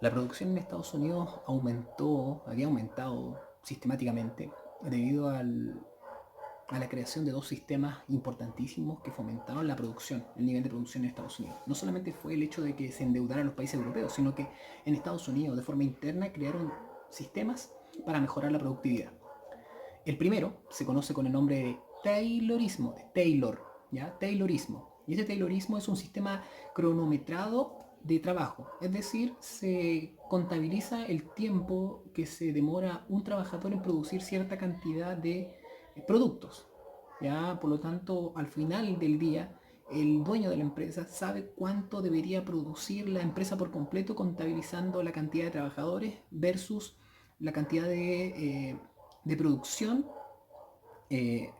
La producción en Estados Unidos había aumentado sistemáticamente debido a la creación de dos sistemas importantísimos que fomentaron la producción, el nivel de producción en Estados Unidos. No solamente fue el hecho de que se endeudaran los países europeos, sino que en Estados Unidos, de forma interna, crearon sistemas para mejorar la productividad. El primero se conoce con el nombre de Taylorismo, de Taylor, ¿ya? Taylorismo. Y ese Taylorismo es un sistema cronometrado de trabajo, es decir, se contabiliza el tiempo que se demora un trabajador en producir cierta cantidad de productos. ¿Ya? Por lo tanto, al final del día, el dueño de la empresa sabe cuánto debería producir la empresa por completo, contabilizando la cantidad de trabajadores versus la cantidad de producción eh,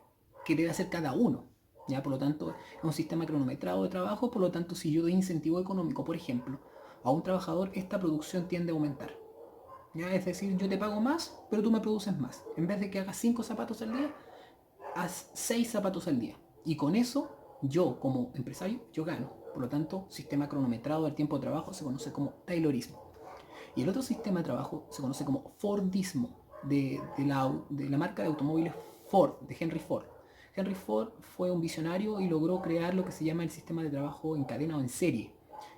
que debe hacer cada uno. ¿Ya? Por lo tanto, es un sistema cronometrado de trabajo, por lo tanto, si yo doy incentivo económico, por ejemplo, a un trabajador, esta producción tiende a aumentar. ¿Ya? Es decir, yo te pago más, pero tú me produces más. En vez de que hagas 5 zapatos al día, haz 6 zapatos al día. Y con eso, yo como empresario, yo gano. Por lo tanto, sistema cronometrado del tiempo de trabajo se conoce como Taylorismo. Y el otro sistema de trabajo se conoce como Fordismo, de la marca de automóviles Ford, de Henry Ford. Henry Ford fue un visionario y logró crear lo que se llama el sistema de trabajo en cadena o en serie,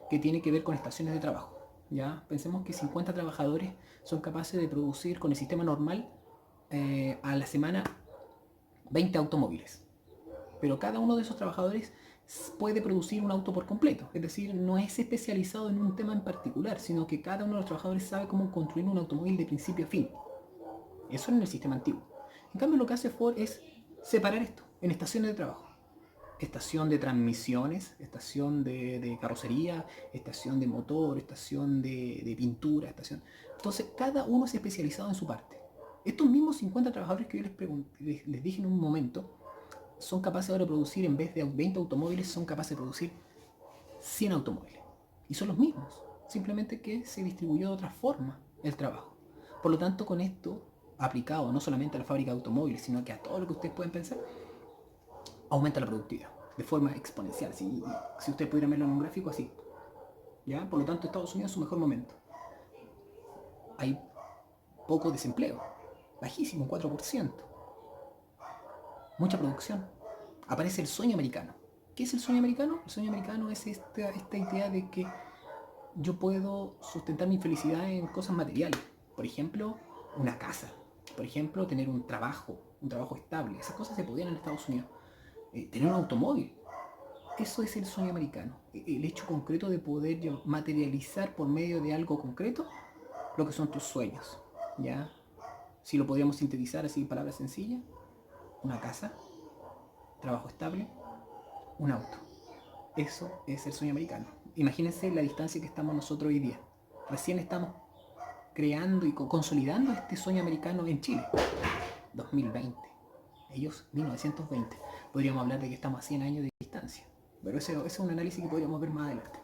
que tiene que ver con estaciones de trabajo. ¿Ya? Pensemos que 50 trabajadores son capaces de producir con el sistema normal a la semana 20 automóviles, pero cada uno de esos trabajadores puede producir un auto por completo, es decir, no es especializado en un tema en particular, sino que cada uno de los trabajadores sabe cómo construir un automóvil de principio a fin. Eso en el sistema antiguo. En cambio, lo que hace Ford es separar esto en estaciones de trabajo. Estación de transmisiones, estación de carrocería, estación de motor, estación de pintura, estación. Entonces, cada uno es especializado en su parte. Estos mismos 50 trabajadores que yo les dije en un momento, son capaces ahora de producir, en vez de 20 automóviles, son capaces de producir 100 automóviles. Y son los mismos, simplemente que se distribuyó de otra forma el trabajo. Por lo tanto, con esto, aplicado no solamente a la fábrica de automóviles, sino que a todo lo que ustedes pueden pensar, aumenta la productividad de forma exponencial. Si ustedes pudieran verlo en un gráfico así. ¿Ya? Por lo tanto, Estados Unidos es su mejor momento. Hay poco desempleo, bajísimo, 4%. Mucha producción. Aparece el sueño americano. ¿Qué es el sueño americano? El sueño americano es esta idea de que yo puedo sustentar mi felicidad en cosas materiales. Por ejemplo, una casa. Por ejemplo, tener un trabajo estable. Esas cosas se podían en Estados Unidos. Tener un automóvil. Eso es el sueño americano. El hecho concreto de poder materializar por medio de algo concreto lo que son tus sueños. ¿Ya? Si lo podríamos sintetizar así en palabras sencillas, una casa, trabajo estable, un auto. Eso es el sueño americano. Imagínense la distancia que estamos nosotros hoy día. Recién estamos creando y consolidando este sueño americano en Chile. 2020. Ellos 1920. Podríamos hablar de que estamos a 100 años de distancia. Pero ese es un análisis que podríamos ver más adelante.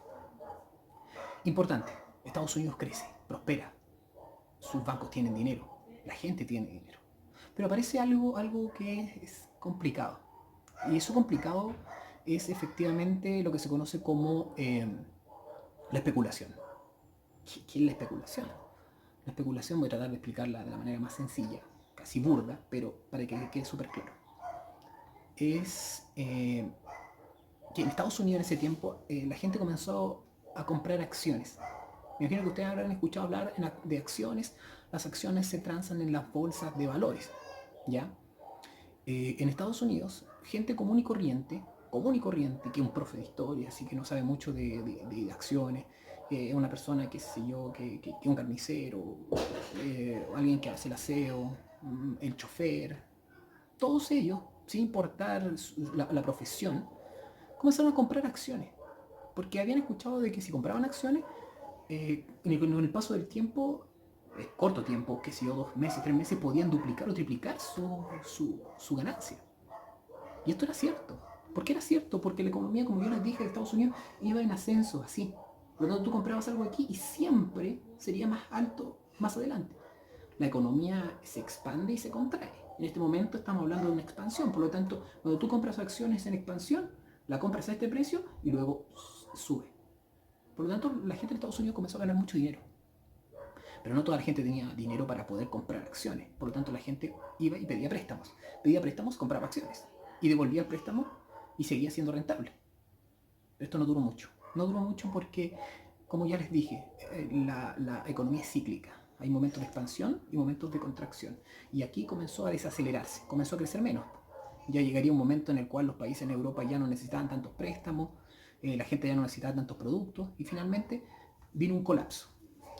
Importante. Estados Unidos crece, prospera. Sus bancos tienen dinero. La gente tiene dinero. Pero aparece algo que es complicado. Y eso complicado es efectivamente lo que se conoce como la especulación. ¿Qué es la especulación? La especulación voy a tratar de explicarla de la manera más sencilla, casi burda, pero para que quede súper claro. Es que en Estados Unidos en ese tiempo la gente comenzó a comprar acciones. Me imagino que ustedes habrán escuchado hablar de acciones. Las acciones se transan en las bolsas de valores. ¿Ya? En Estados Unidos, gente común y corriente, que es un profe de historia, así que no sabe mucho de acciones, una persona, qué sé yo, que un carnicero, alguien que hace el aseo, el chofer, todos ellos, sin importar la profesión, comenzaron a comprar acciones, porque habían escuchado de que si compraban acciones, en el paso del tiempo, corto tiempo, que si yo, 2 meses, 3 meses, podían duplicar o triplicar su ganancia. Y esto era cierto. ¿Por qué era cierto? Porque la economía, como yo les dije, de Estados Unidos iba en ascenso, así. Por lo tanto, tú comprabas algo aquí y siempre sería más alto más adelante. La economía se expande y se contrae. En este momento estamos hablando de una expansión. Por lo tanto, cuando tú compras acciones en expansión, la compras a este precio y luego sube. Por lo tanto, la gente de Estados Unidos comenzó a ganar mucho dinero. Pero no toda la gente tenía dinero para poder comprar acciones. Por lo tanto, la gente iba y pedía préstamos. Pedía préstamos, compraba acciones. Y devolvía el préstamo y seguía siendo rentable. Esto no duró mucho. No duró mucho porque, como ya les dije, la economía es cíclica. Hay momentos de expansión y momentos de contracción. Y aquí comenzó a desacelerarse, comenzó a crecer menos. Ya llegaría un momento en el cual los países en Europa ya no necesitaban tantos préstamos, la gente ya no necesitaba tantos productos y finalmente vino un colapso.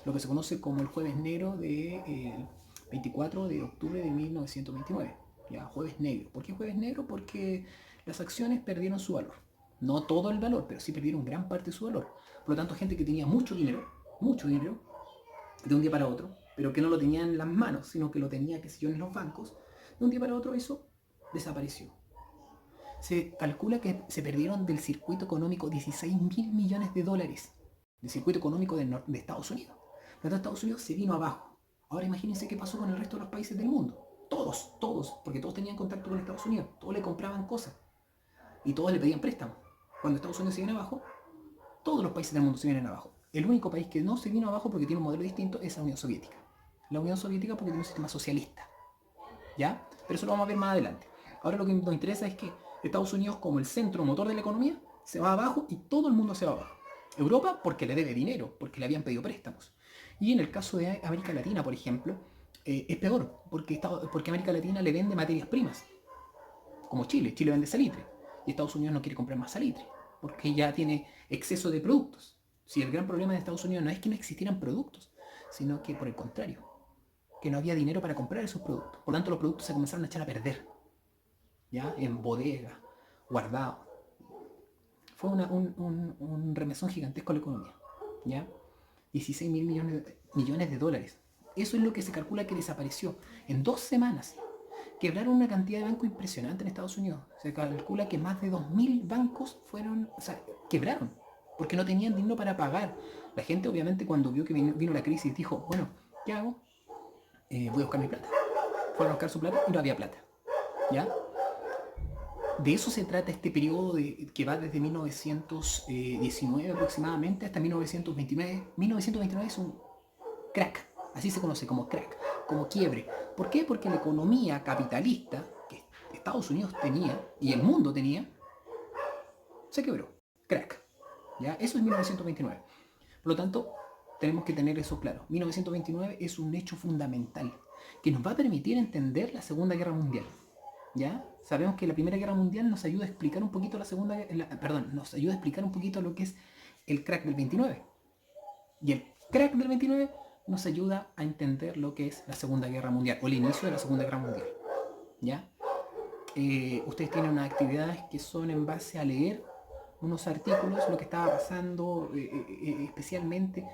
Lo que se conoce como el Jueves Negro de 24 de octubre de 1929. Ya, Jueves Negro. ¿Por qué Jueves Negro? Porque las acciones perdieron su valor. No todo el valor, pero sí perdieron gran parte de su valor. Por lo tanto, gente que tenía mucho dinero, de un día para otro, pero que no lo tenía en las manos, sino que lo tenía, qué sé yo, en los bancos, de un día para otro eso desapareció. Se calcula que se perdieron del circuito económico 16.000 millones de dólares, del circuito económico de Estados Unidos. Por lo tanto, Estados Unidos se vino abajo. Ahora imagínense qué pasó con el resto de los países del mundo. Todos, porque todos tenían contacto con Estados Unidos, todos le compraban cosas y todos le pedían préstamos. Cuando Estados Unidos se viene abajo, todos los países del mundo se vienen abajo. El único país que no se vino abajo porque tiene un modelo distinto es la Unión Soviética. La Unión Soviética porque tiene un sistema socialista. ¿Ya? Pero eso lo vamos a ver más adelante. Ahora lo que nos interesa es que Estados Unidos, como el centro motor de la economía, se va abajo y todo el mundo se va abajo. Europa porque le debe dinero, porque le habían pedido préstamos. Y en el caso de América Latina, por ejemplo, es peor, porque América Latina le vende materias primas, como Chile. Chile vende salitre y Estados Unidos no quiere comprar más salitre, porque ya tiene exceso de productos. Si el gran problema de Estados Unidos no es que no existieran productos, sino que por el contrario, que no había dinero para comprar esos productos. Por lo tanto, los productos se comenzaron a echar a perder, ya en bodegas, guardados. Fue un remesón gigantesco a la economía, ¿ya? 16.000 millones de dólares. Eso es lo que se calcula que desapareció en 2 semanas. Quebraron una cantidad de bancos impresionante en Estados Unidos. Se calcula que más de 2.000 bancos quebraron, porque no tenían dinero para pagar. La gente obviamente cuando vio que vino la crisis dijo, bueno, ¿qué hago? Voy a buscar mi plata. Fueron a buscar su plata y no había plata, ¿ya? De eso se trata este periodo que va desde 1919 aproximadamente hasta 1929. 1929 es un crack, así se conoce como crack, como quiebre. ¿Por qué? Porque la economía capitalista que Estados Unidos tenía y el mundo tenía, se quebró. Crack. ¿Ya? Eso es 1929. Por lo tanto, tenemos que tener eso claro. 1929 es un hecho fundamental que nos va a permitir entender la Segunda Guerra Mundial. ¿Ya? Sabemos que la Primera Guerra Mundial nos ayuda a explicar un poquito nos ayuda a explicar un poquito lo que es el crack del 29. Y el crack del 29 nos ayuda a entender lo que es la Segunda Guerra Mundial o el inicio de la Segunda Guerra Mundial. ¿Ya? Ustedes tienen unas actividades que son en base a leer unos artículos, lo que estaba pasando especialmente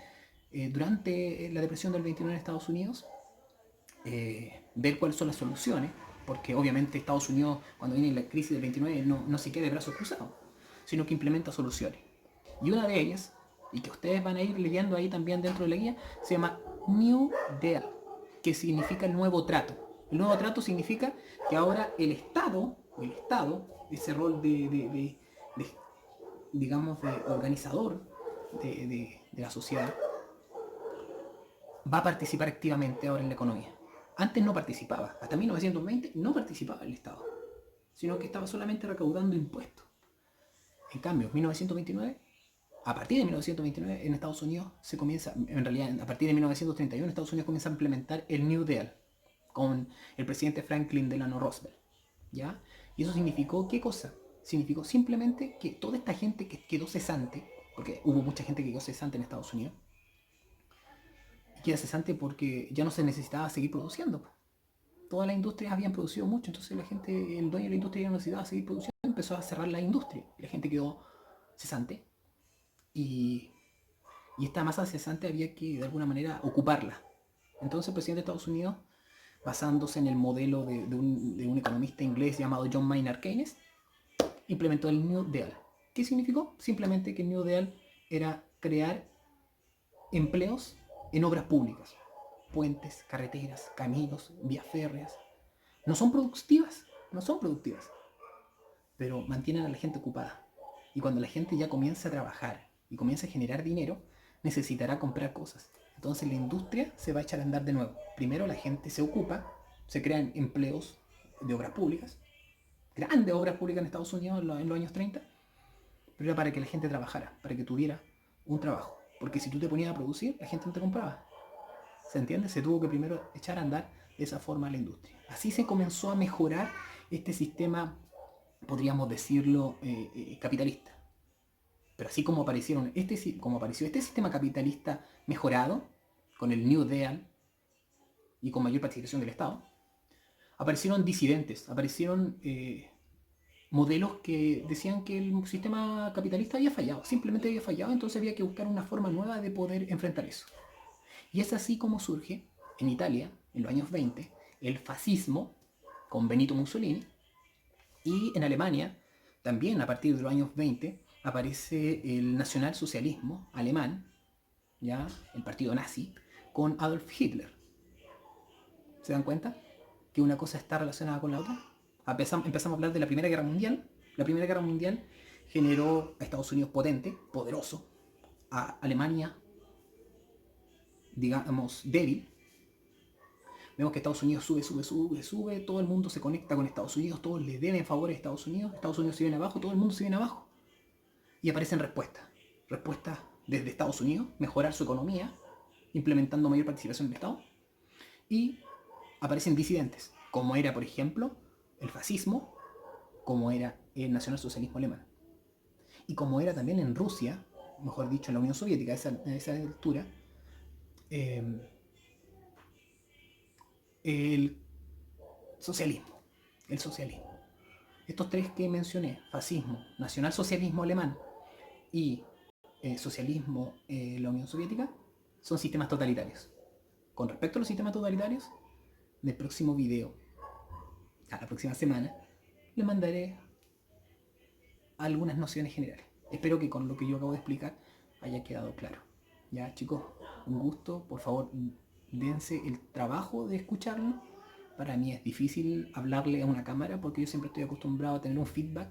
durante la depresión del 29 en Estados Unidos, ver cuáles son las soluciones, porque obviamente Estados Unidos cuando viene la crisis del 29 no se queda de brazos cruzados, sino que implementa soluciones. Y una de ellas, y que ustedes van a ir leyendo ahí también dentro de la guía, se llama New Deal, que significa el nuevo trato. El nuevo trato significa que ahora el Estado, ese rol digamos, de organizador de la sociedad, va a participar activamente ahora en la economía. Antes no participaba, hasta 1920 no participaba el Estado, sino que estaba solamente recaudando impuestos. En cambio, 1929, a partir de 1929 en Estados Unidos se comienza, en realidad a partir de 1931 Estados Unidos comienza a implementar el New Deal con el presidente Franklin Delano Roosevelt, ¿ya? Y eso significó, ¿qué cosa? Significó simplemente que toda esta gente que quedó cesante, porque hubo mucha gente que quedó cesante en Estados Unidos, queda cesante porque ya no se necesitaba seguir produciendo. Todas las industrias habían producido mucho, entonces la gente, el dueño de la industria ya no necesitaba seguir produciendo, empezó a cerrar la industria y la gente quedó cesante y esta masa cesante había que de alguna manera ocuparla. Entonces el presidente de Estados Unidos, basándose en el modelo de un economista inglés llamado John Maynard Keynes, implementó el New Deal. ¿Qué significó? Simplemente que el New Deal era crear empleos en obras públicas. Puentes, carreteras, caminos, vías férreas. No son productivas, pero mantienen a la gente ocupada. Y cuando la gente ya comienza a trabajar y comienza a generar dinero, necesitará comprar cosas. entonces la industria se va a echar a andar de nuevo. Primero la gente se ocupa, se crean empleos de obras públicas, grandes obras públicas en Estados Unidos en los años 30, pero era para que la gente trabajara, para que tuviera un trabajo. Porque si tú te ponías a producir, la gente no te compraba. ¿Se entiende? Se tuvo que primero echar a andar de esa forma la industria. Así se comenzó a mejorar este sistema, podríamos decirlo, capitalista. Pero así como apareció este sistema capitalista mejorado, con el New Deal y con mayor participación del Estado, aparecieron disidentes, aparecieron modelos que decían que el sistema capitalista había fallado, simplemente había fallado, entonces había que buscar una forma nueva de poder enfrentar eso. Y es así como surge en Italia, en los años 20, el fascismo con Benito Mussolini, y en Alemania, también a partir de los años 20, aparece el nacionalsocialismo alemán, ¿ya? El partido nazi, con Adolf Hitler. ¿Se dan cuenta? Que una cosa está relacionada con la otra. Empezamos a hablar de la Primera Guerra Mundial. La Primera Guerra Mundial generó a Estados Unidos potente, poderoso, a Alemania, digamos, débil. Vemos que Estados Unidos sube, todo el mundo se conecta con Estados Unidos, todos le deben favores a Estados Unidos se viene abajo, todo el mundo se viene abajo. Y aparecen respuestas desde Estados Unidos, mejorar su economía, implementando mayor participación del Estado. Y aparecen disidentes, como era, por ejemplo, el fascismo, como era el nacionalsocialismo alemán. Y como era también en Rusia, mejor dicho, en la Unión Soviética a esa altura, el socialismo. El socialismo. Estos tres que mencioné, fascismo, nacionalsocialismo alemán y socialismo en la Unión Soviética, son sistemas totalitarios. Con respecto a los sistemas totalitarios, en el próximo video, a la próxima semana, les mandaré algunas nociones generales. Espero que con lo que yo acabo de explicar haya quedado claro. Ya, chicos, un gusto. Por favor, dense el trabajo de escucharlo. Para mí es difícil hablarle a una cámara porque yo siempre estoy acostumbrado a tener un feedback,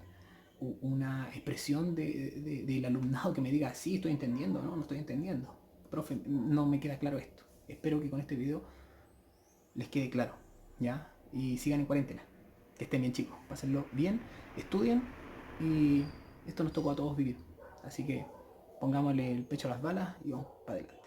una expresión del alumnado que me diga, sí, estoy entendiendo, no estoy entendiendo. Profe, no me queda claro esto. Espero que con este video les quede claro, ¿ya? Y sigan en cuarentena. Que estén bien, chicos. Pásenlo bien, estudien y esto nos tocó a todos vivir. Así que pongámosle el pecho a las balas y vamos para adelante.